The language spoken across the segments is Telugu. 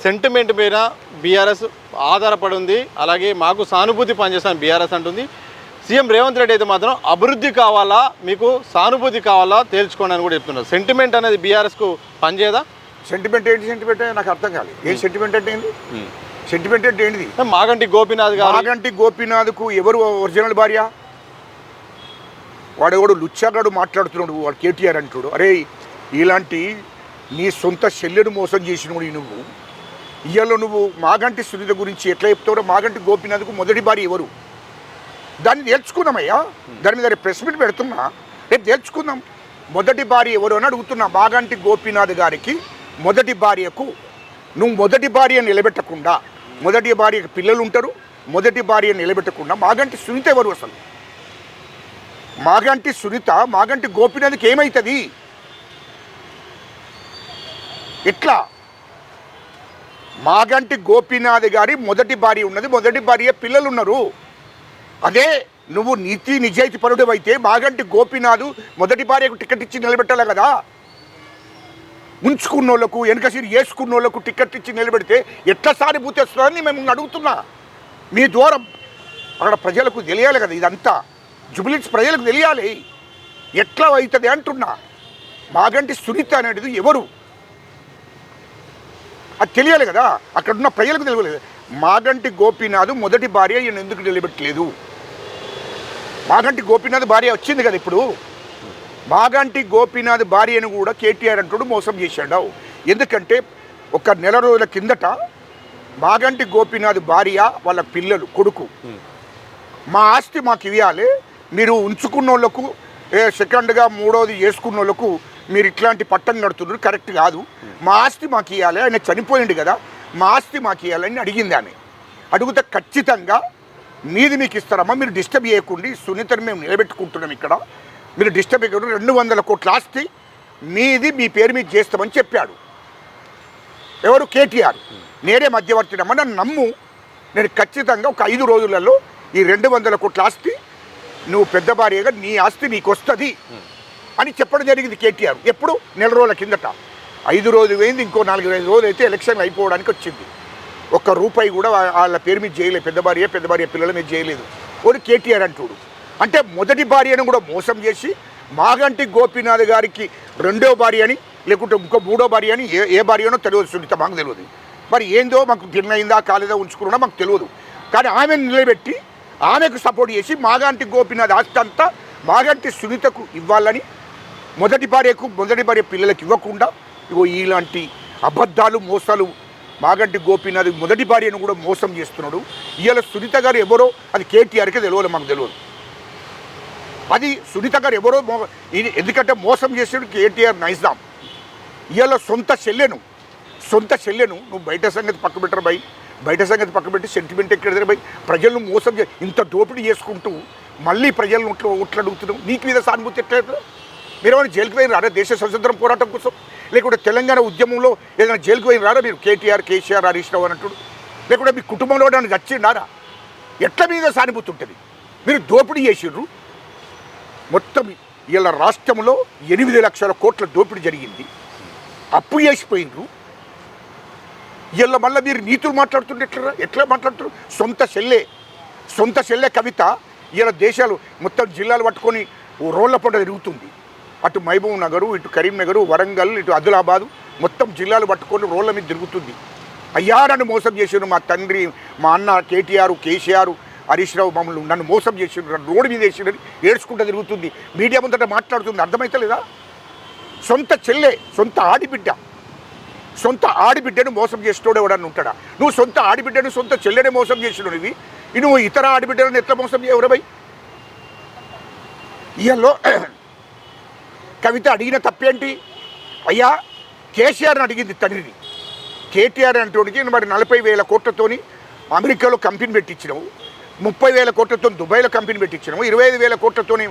సెంటిమెంట్ మీద బీఆర్ఎస్ ఆధారపడి ఉంది. అలాగే మాకు సానుభూతి పనిచేస్తాను బీఆర్ఎస్ అంటుంది. సీఎం రేవంత్ రెడ్డి అయితే మాత్రం అభివృద్ధి కావాలా, మీకు సానుభూతి కావాలా తేల్చుకోండి అని కూడా చెప్తున్నారు. సెంటిమెంట్ అనేది బీఆర్ఎస్కు పనిచేయదా? సెంటిమెంట్ ఏంటి? సెంటిమెంట్ నాకు అర్థం కాలేదు. ఏ సెంటిమెంట్ అంటే ఏంటి? సెంటిమెంట్ అంటే ఏంటిది? మాగంటి గోపీనాథ్ గారు. మాగంటి గోపీనాథ్కు ఎవరు ఒరిజినల్ భార్య? వాడెవడు లుచ్చాగాడు మాట్లాడుతున్నాడు, వాడు కేటీఆర్ అంటుడు. అరే ఇలాంటి నీ సొంత చెల్లెను మోసం చేసినోడు నువ్వు. ఇయ్యాలో నువ్వు మాగంటి సునీత గురించి ఎట్లా చెప్తావు? మాగంటి గోపీనాథ్కు మొదటి భార్య ఎవరు? దాన్ని తేల్చుకుందామయ్యా. దాని మీద రేపు ప్రెస్ మీట్ పెడుతున్నా, రేపు తేల్చుకుందాం. మొదటి భార్య ఎవరు అని అడుగుతున్నా. మాగంటి గోపీనాథ్ గారికి మొదటి భార్యకు నువ్వు మొదటి భార్య నిలబెట్టకుండా, మొదటి భార్యకు పిల్లలు ఉంటారు, మొదటి భార్య నిలబెట్టకుండా మాగంటి సునీత ఎవరు అసలు? మాగంటి సునీత మాగంటి గోపీనాథ్కి ఏమవుతుంది? ఎట్లా? మాగంటి గోపీనాథ్ గారి మొదటి భార్య ఉన్నది, మొదటి భార్య పిల్లలు ఉన్నారు. అదే నువ్వు నీతి నిజాయితీ పరుడు అయితే మాగంటి గోపీనాథ్ మొదటి భార్యకు టికెట్ ఇచ్చి నిలబెట్టాలి కదా. ఉంచుకున్న వాళ్ళకు వెనకసిరి వేసుకున్న వాళ్ళకు టికెట్ ఇచ్చి నిలబెడితే ఎట్లా సానుభూతి వస్తుందని మేము అడుగుతున్నా. మీ ద్వారా అక్కడ ప్రజలకు తెలియాలి కదా, ఇదంతా జుబిలీస్ ప్రజలకు తెలియాలి ఎట్లా అవుతుంది అంటున్నా. మాగంటి సునీత అనేది ఎవరు అది తెలియాలి కదా, అక్కడున్న ప్రజలకు తెలియలేదు. మాగంటి గోపీనాథ్ మొదటి భార్య ఈయన ఎందుకు నిలబెట్టలేదు? మాగంటి గోపీనాథ్ భార్య వచ్చింది కదా ఇప్పుడు. మాగంటి గోపీనాథ్ భార్యను కూడా కేటీఆర్ అంటుడు మోసం చేశాడు. ఎందుకంటే ఒక నెల రోజుల కిందట మాగంటి గోపీనాథ్ భార్య వాళ్ళ పిల్లలు కొడుకు, మా ఆస్తి మాకు ఇవ్వాలి, మీరు ఉంచుకున్న వాళ్ళకు సెకండ్గా మూడోది చేసుకున్న వాళ్ళకు మీరు ఇట్లాంటి పట్టం కడుతున్నారు, కరెక్ట్ కాదు, మా ఆస్తి మాకు ఇవ్వాలి, ఆయన చనిపోయింది కదా, మా ఆస్తి మాకు ఇవ్వాలని అడిగింది ఆమె. అడిగితే ఖచ్చితంగా మీది మీకు ఇస్తారమ్మా, మీరు డిస్టర్బ్ చేయకుండా సునీతను మేము నిలబెట్టుకుంటున్నాం ఇక్కడ, మీరు డిస్టర్బ్ చేయకుండా 200 కోట్ల ఆస్తి మీది మీ పేరు మీద చేస్తామని చెప్పాడు. ఎవరు? కేటీఆర్. నేనే మధ్యవర్తినమ్మా, నన్ను నమ్ము, నేను ఖచ్చితంగా ఒక 5 రోజులలో ఈ 200 కోట్ల ఆస్తి నువ్వు పెద్ద భార్యగా నీ ఆస్తి నీకు వస్తుంది అని చెప్పడం జరిగింది కేటీఆర్. ఎప్పుడు? నెల రోజుల కిందట. 5 రోజులు పోయింది, ఇంకో 4-5 రోజులు అయితే ఎలక్షన్ అయిపోవడానికి వచ్చింది. ఒక్క రూపాయి కూడా వాళ్ళ పేరు మీద చేయలేదు, పెద్ద భార్య పిల్లల మీద చేయలేదు. ఓడి కేటీఆర్ అంటుడు. అంటే మొదటి భార్యను కూడా మోసం చేసి మాగంటి గోపీనాథ్ గారికి రెండో భార్య అని, లేకుంటే ఇంకో మూడో భార్య అని, ఏ భార్యనో తెలియదు సునీత, మాకు తెలియదు. మరి ఏందో మాకు తిన్నయిందా కాలేదా ఉంచుకున్నా మాకు తెలియదు. కానీ ఆమెను నిలబెట్టి ఆమెకు సపోర్ట్ చేసి మాగంటి గోపీనాథ్ ఆస్తి అంతా మాగంటి సునీతకు ఇవ్వాలని, మొదటి భార్య పిల్లలకు ఇవ్వకుండా ఇగో ఇలాంటి అబద్ధాలు మోసాలు మాగంటి గోపీనాథ్ మొదటి భార్యను కూడా మోసం చేస్తున్నాడు. ఇవాళ సునీత గారు ఎవరో అది కేటీఆర్కే తెలియదు, మాకు తెలియదు. అది సునీత గారు ఎవరో ఎందుకంటే మోసం చేసాడు కేటీఆర్ నైజాం. ఇవాళ సొంత చెల్లెను నువ్వు బయట సంగతి పక్క పెట్టరు బై, బయట సంగతి పక్క పెట్టి సెంటిమెంట్ ఎక్కడ బై, ప్రజలను మోసం ఇంత దోపిడీ చేసుకుంటూ మళ్ళీ ప్రజలను ఓట్లు అడుగుతున్నావు. నీకు మీద సానుభూతి ఎట్లేదు? మీరు ఏమైనా జైలుకి పోయిన రారా దేశ స్వతంత్రం పోరాటం కోసం? లేకుంటే తెలంగాణ ఉద్యమంలో ఏదైనా జైలుకి పోయిన రారా మీరు? కేటీఆర్, కేసీఆర్, హరీష్ రావు అన్నట్టు. లేకుంటే మీ కుటుంబంలో నన్ను చచ్చిండారా? ఎట్ల మీద సానుభూతి ఉంటుంది? మీరు దోపిడీ చేసిర్రు. మొత్తం ఇలా రాష్ట్రంలో 8 లక్షల కోట్ల దోపిడీ జరిగింది, అప్పు చేసిపోయినరు. ఇలా మళ్ళీ మీరు నీతులు మాట్లాడుతుంటే ఎట్లా మాట్లాడుతున్నారు? సొంత చెల్లె కవిత ఇలా దేశాలు మొత్తం జిల్లాలు పట్టుకొని రోళ్ల పంట తిరుగుతుంది. అటు మహబూబ్ నగరు, ఇటు కరీంనగరు, వరంగల్, ఇటు ఆదిలాబాదు మొత్తం జిల్లాలు పట్టుకొని రోళ్ల మీద తిరుగుతుంది. అయ్యా నన్ను మోసం చేసారు మా తండ్రి, మా అన్న కేటీఆర్, కేసీఆర్, హరీష్ రావు మమ్మల్ని నన్ను మోసం చేసారు, నన్ను రోడ్డు మీద వేసారని ఏడ్చుకుంటూ తిరుగుతుంది. మీడియా ముందట మాట్లాడుతుంది. అర్థమవుతలేదా? సొంత ఆడిబిడ్డను మోసం చేసేటోడు ఎవడన్నా ఉంటాడా? నువ్వు సొంత ఆడిబిడ్డను సొంత చెల్లెనే మోసం చేసినావు. నువ్వు ఇతర ఆడిబిడ్డలను ఎట్లా మోసం చేయవరబై? ఇయల్లో కవిత అడిగిన తప్పేంటి? అయ్యా కేసీఆర్ని అడిగింది తండ్రిని. కేటీఆర్ అంటోడికి మరి 40,000 కోట్లతోని అమెరికాలో కంపెనీ పెట్టించినావు, 30,000 కోట్లతో దుబాయ్లో కంపెనీ పెట్టించినాము, 25,000 కోట్లతోని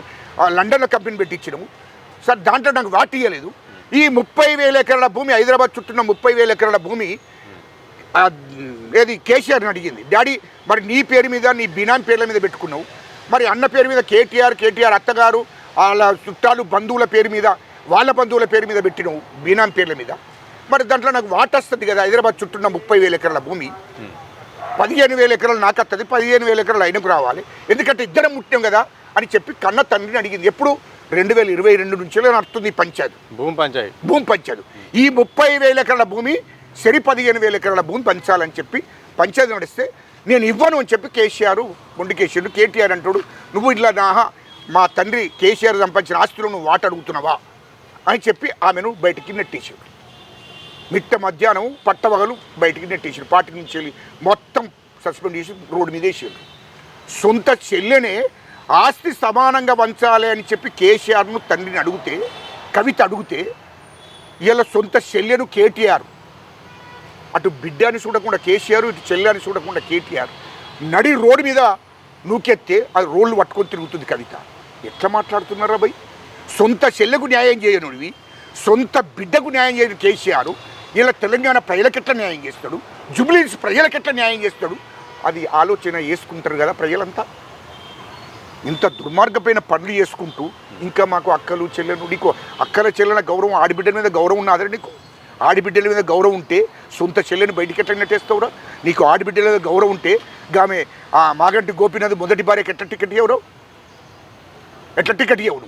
లండన్లో కంపెనీ పెట్టించినాము. సార్ దాంట్లో నాకు వాటి ఇవ్వలేదు. ఈ 30,000 ఎకరాల భూమి, హైదరాబాద్ చుట్టూన్న 30,000 ఎకరాల భూమి ఏది కేసీఆర్ని అడిగింది. డాడీ మరి నీ పేరు మీద, నీ బినామీ పేర్ల మీద పెట్టుకున్నావు, మరి అన్న పేరు మీద కేటీఆర్ అత్తగారు వాళ్ళ చుట్టాలు బంధువుల పేరు మీద, వాళ్ళ బంధువుల పేరు మీద పెట్టినావు బినామీ పేర్ల మీద. మరి దాంట్లో నాకు వాట వస్తుంది కదా. హైదరాబాద్ చుట్టూన్న 30,000 ఎకరాల భూమి 15,000 ఎకరాలు నాకు వస్తుంది, 15,000 ఎకరాలు ఆయనకు రావాలి, ఎందుకంటే ఇద్దరం ముట్టాం కదా అని చెప్పి కన్న తండ్రిని అడిగింది. ఎప్పుడు 2022 నుంచి నడుస్తుంది పంచాయతీ, భూమి పంచాయతీ. ఈ 30,000 ఎకరాల భూమి సరి 15,000 ఎకరాల భూమి పంచాలని చెప్పి పంచాయతీ నడిస్తే నేను ఇవ్వను అని చెప్పి కేసీఆర్ మొండి కేసీఆర్ కేటీఆర్ అంటాడు, నువ్వు ఇట్లా మా తండ్రి కేసీఆర్ సంపాదించిన ఆస్తులు నువ్వు వాట అడుగుతున్నావా అని చెప్పి ఆమెను బయటికి నెట్టేసాడు. మిట్ట మధ్యాహ్నం పట్టవగలు బయటికి నెట్టేసాడు. పార్టీ నుంచి వెళ్ళి మొత్తం సస్పెండ్ చేసి రోడ్డు మీద వేసాడు. సొంత చెల్లెనే ఆస్తి సమానంగా పంచాలి అని చెప్పి కేసీఆర్ను తండ్రిని అడిగితే, కవిత అడిగితే, ఇలా సొంత చెల్లెను కేటీఆర్, అటు బిడ్డని చూడకుండా కేసీఆర్, ఇటు చెల్లెని చూడకుండా కేటీఆర్ నడి రోడ్డు మీద నూకెత్తే అది రోడ్లు పట్టుకొని తిరుగుతుంది కవిత. ఎట్లా మాట్లాడుతున్నారా భయ్? సొంత చెల్లెకు న్యాయం చేయనుడివి, సొంత బిడ్డకు న్యాయం చేయను కేసీఆర్, ఇలా తెలంగాణ ప్రజలకెట్లా న్యాయం చేస్తాడు, జుబ్లీహిల్స్ ప్రజలకెట్లా న్యాయం చేస్తాడు? అది ఆలోచన వేసుకుంటారు కదా ప్రజలంతా. ఇంత దుర్మార్గమైన పనులు చేసుకుంటూ ఇంకా మాకు అక్కలు చెల్లెలు, నీకు అక్కల చెల్లెల గౌరవం, ఆడిబిడ్డల మీద గౌరవం ఉన్నదని నీకు? ఆడిబిడ్డల మీద గౌరవం ఉంటే సొంత చెల్లెని బయటికి ఎట్లా నెట్టేస్తావురా? నీకు ఆడిబిడ్డల మీద గౌరవం ఉంటే ఆమె మాగంటి గోపీనాథ్ మొదటి భార్యకి ఎట్లా టికెట్ ఇవ్వరు?